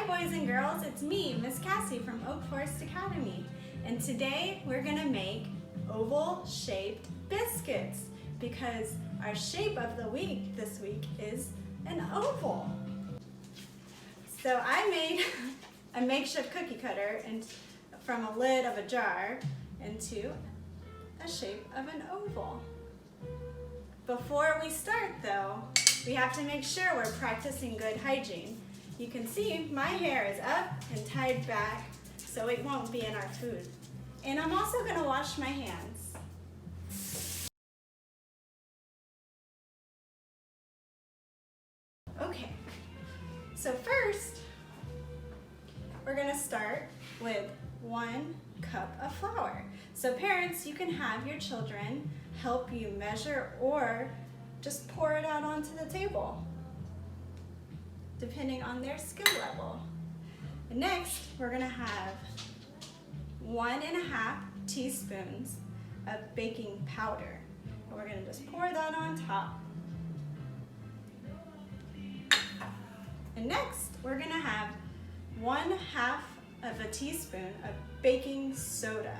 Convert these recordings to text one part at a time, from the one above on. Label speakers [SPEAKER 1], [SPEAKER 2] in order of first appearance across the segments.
[SPEAKER 1] boys and girls, it's me, Miss Cassie from Oak Forest Academy. And today we're gonna make oval-shaped biscuits because our shape of the week this week is an oval. So I made a makeshift cookie cutter and from a lid of a jar into a shape of an oval. Before we start though, we have to make sure we're practicing good hygiene. You can see my hair is up and tied back so it won't be in our food. And I'm also going to wash my hands. Okay, so first we're going to start with 1 cup of flour. So parents, you can have your children help you measure or just pour it out onto the table, depending on their skill level. And next, we're gonna have 1.5 teaspoons of baking powder. And we're gonna just pour that on top. And next, we're gonna have 1/2 of a teaspoon of baking soda.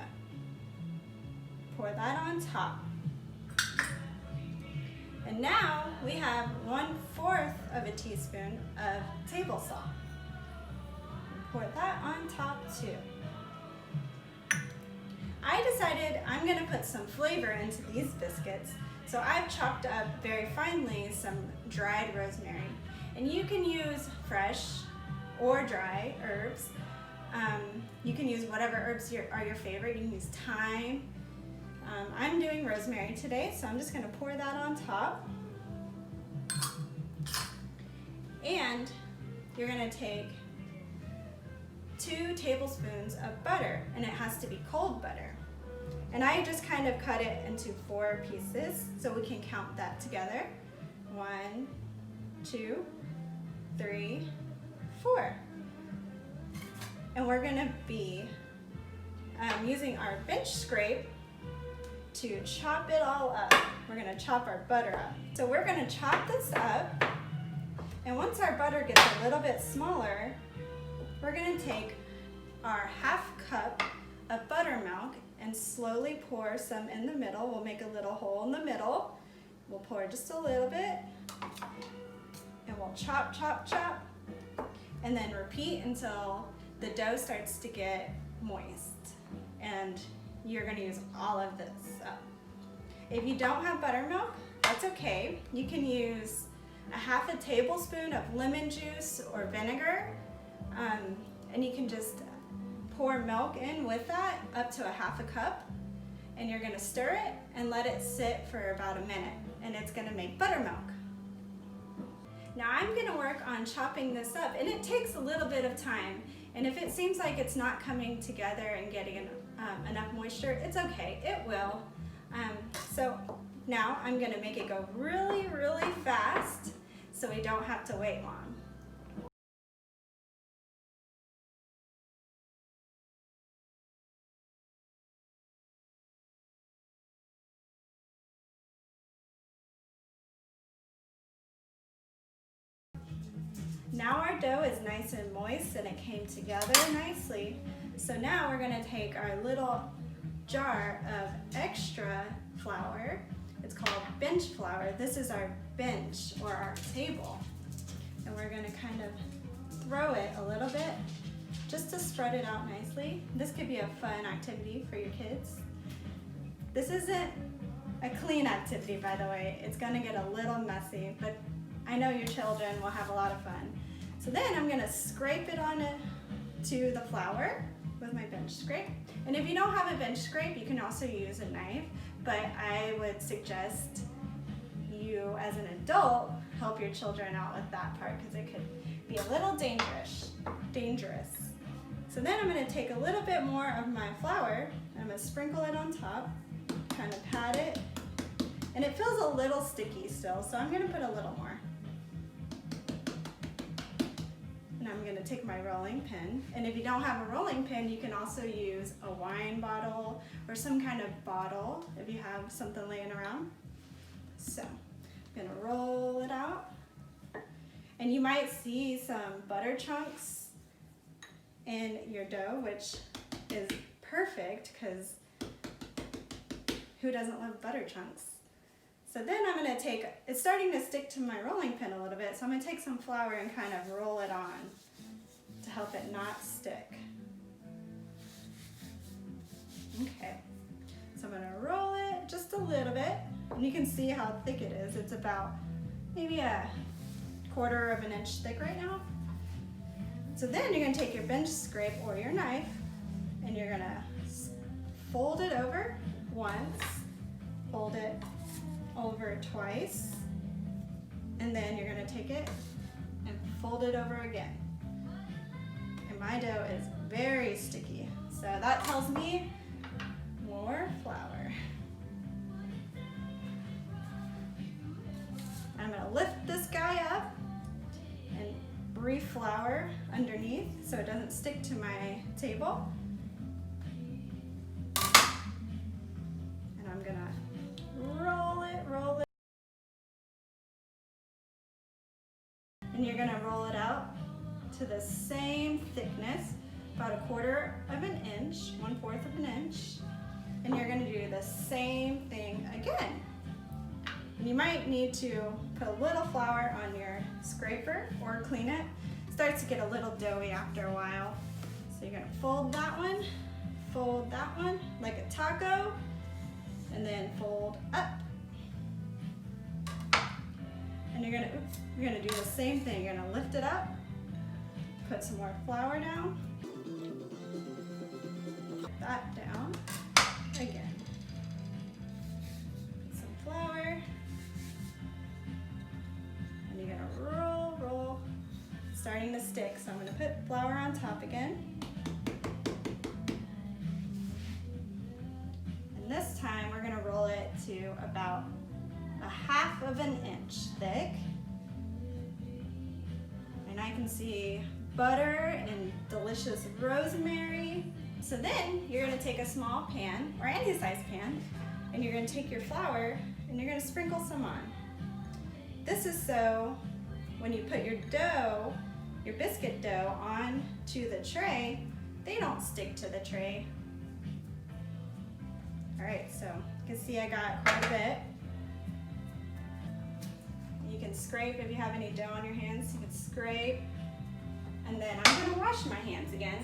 [SPEAKER 1] Pour that on top. And now we have 1/4 of a teaspoon of table salt. Pour that on top too. I decided I'm gonna put some flavor into these biscuits, so I've chopped up very finely some dried rosemary. And you can use fresh or dry herbs. You can use whatever herbs are your favorite. You can use thyme. I'm doing rosemary today, so I'm just gonna pour that on top. And you're gonna take 2 tablespoons of butter, and it has to be cold butter. And I just kind of cut it into 4 pieces, so we can count that together. 1, 2, 3, 4. And we're gonna be using our bench scrape to chop it all up. We're gonna chop our butter up. So we're gonna chop this up, and once our butter gets a little bit smaller, we're gonna take our 1/2 cup of buttermilk and slowly pour some in the middle. We'll make a little hole in the middle. We'll pour just a little bit, and we'll chop, chop, chop, and then repeat until the dough starts to get moist. And you're gonna use all of this up. If you don't have buttermilk, that's okay. You can use 1/2 tablespoon of lemon juice or vinegar, and you can just pour milk in with that up to 1/2 cup, and you're gonna stir it and let it sit for about a minute, and it's gonna make buttermilk. Now I'm gonna work on chopping this up, and it takes a little bit of time. And if it seems like it's not coming together and getting enough moisture, it's okay, it will. So now I'm gonna make it go really, really fast so we don't have to wait long. Now our dough is nice and moist and it came together nicely. So now we're gonna take our little jar of extra flour. It's called bench flour. This is our bench or our table. And we're gonna kind of throw it a little bit just to spread it out nicely. This could be a fun activity for your kids. This isn't a clean activity, by the way. It's gonna get a little messy, but I know your children will have a lot of fun. So then I'm gonna scrape it onto the flour with my bench scrape. And if you don't have a bench scrape, you can also use a knife, but I would suggest you as an adult help your children out with that part because it could be a little dangerous. So then I'm gonna take a little bit more of my flour and I'm gonna sprinkle it on top, kind of pat it, and it feels a little sticky still, so I'm gonna put a little more. And I'm gonna take my rolling pin, and if you don't have a rolling pin, you can also use a wine bottle or some kind of bottle if you have something laying around. So I'm gonna roll it out, and you might see some butter chunks in your dough, which is perfect because who doesn't love butter chunks? So then I'm gonna take, it's starting to stick to my rolling pin a little bit, so I'm gonna take some flour and kind of roll it on to help it not stick. Okay, so I'm gonna roll it just a little bit, and you can see how thick it is. It's about maybe a 1/4 of an inch thick right now. So then you're gonna take your bench scrape or your knife, and you're gonna fold it over once, fold it over twice, and then you're gonna take it and fold it over again. And my dough is very sticky, so that tells me more flour. I'm gonna lift this guy up and re-flour underneath so it doesn't stick to my table. And I'm gonna roll it. And you're gonna roll it out to the same thickness, about 1/4 of an inch, 1/4 of an inch. And you're gonna do the same thing again. And you might need to put a little flour on your scraper or clean it. It starts to get a little doughy after a while. So you're gonna fold that one like a taco, and then fold up. And you're gonna do the same thing. You're gonna lift it up, put some more flour down, put that down again. Put some flour, and you're gonna roll, starting to stick. So I'm gonna put flour on top again. And this time we're gonna roll it to about 1/2 of an inch thick. And I can see butter and delicious rosemary. So then you're gonna take a small pan, or any size pan, and you're gonna take your flour and you're gonna sprinkle some on. This is so when you put your dough, your biscuit dough, onto the tray, they don't stick to the tray. All right, so you can see I got quite a bit. You can scrape if you have any dough on your hands, you can scrape. And then I'm gonna wash my hands again.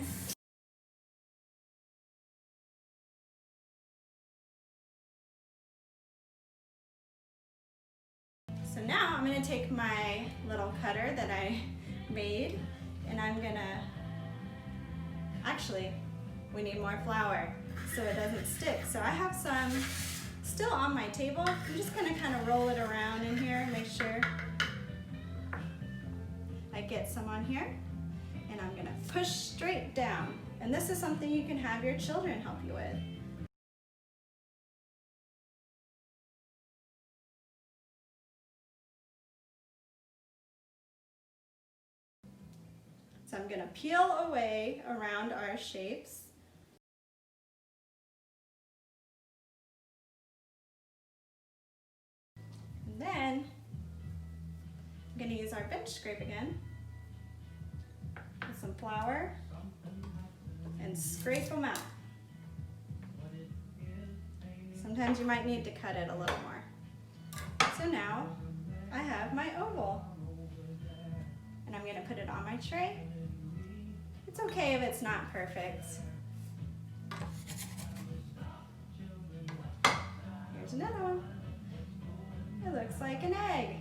[SPEAKER 1] So now I'm gonna take my little cutter that I made, and I'm gonna, actually, we need more flour so it doesn't stick. So I have some still on my table. I'm just gonna kind of roll it around in here, make sure I get some on here. And I'm gonna push straight down. And this is something you can have your children help you with. So I'm gonna peel away around our shapes. And then I'm gonna use our bench scrape again. With some flour and scrape them out. Sometimes you might need to cut it a little more. So now I have my oval, and I'm going to put it on my tray. It's okay if it's not perfect. Here's another one. It looks like an egg.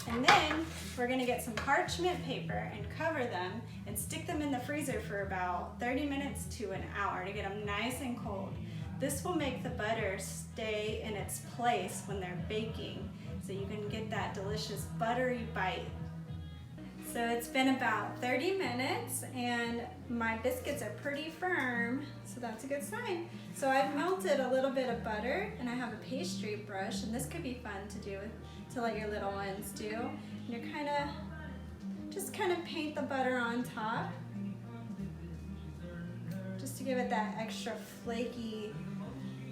[SPEAKER 1] And then we're gonna get some parchment paper and cover them and stick them in the freezer for about 30 minutes to an hour to get them nice and cold. This will make the butter stay in its place when they're baking, so you can get that delicious buttery bite. So it's been about 30 minutes and my biscuits are pretty firm, so that's a good sign. So I've melted a little bit of butter and I have a pastry brush, and this could be fun to do, to let your little ones do. And you're just kind of paint the butter on top, just to give it that extra flaky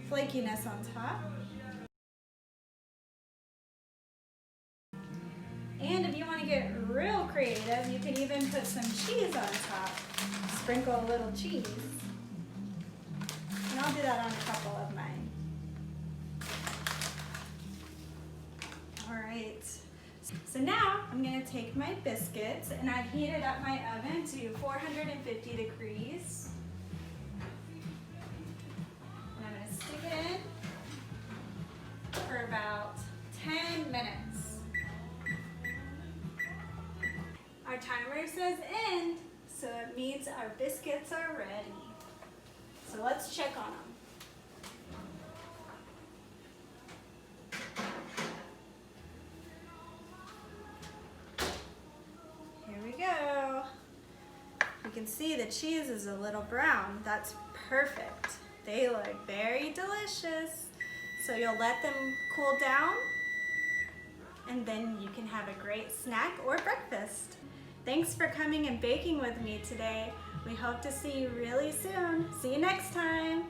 [SPEAKER 1] flakiness on top. And if you want to get real creative, you can even put some cheese on top. Sprinkle a little cheese. And I'll do that on a couple of mine. All right. So now I'm going to take my biscuits and I've heated up my oven to 450 degrees. And I'm going to stick it in for about 10 minutes. Our timer says end, so it means our biscuits are ready. So let's check on them. Here we go. You can see the cheese is a little brown. That's perfect. They look very delicious. So you'll let them cool down, and then you can have a great snack or breakfast. Thanks for coming and baking with me today. We hope to see you really soon. See you next time.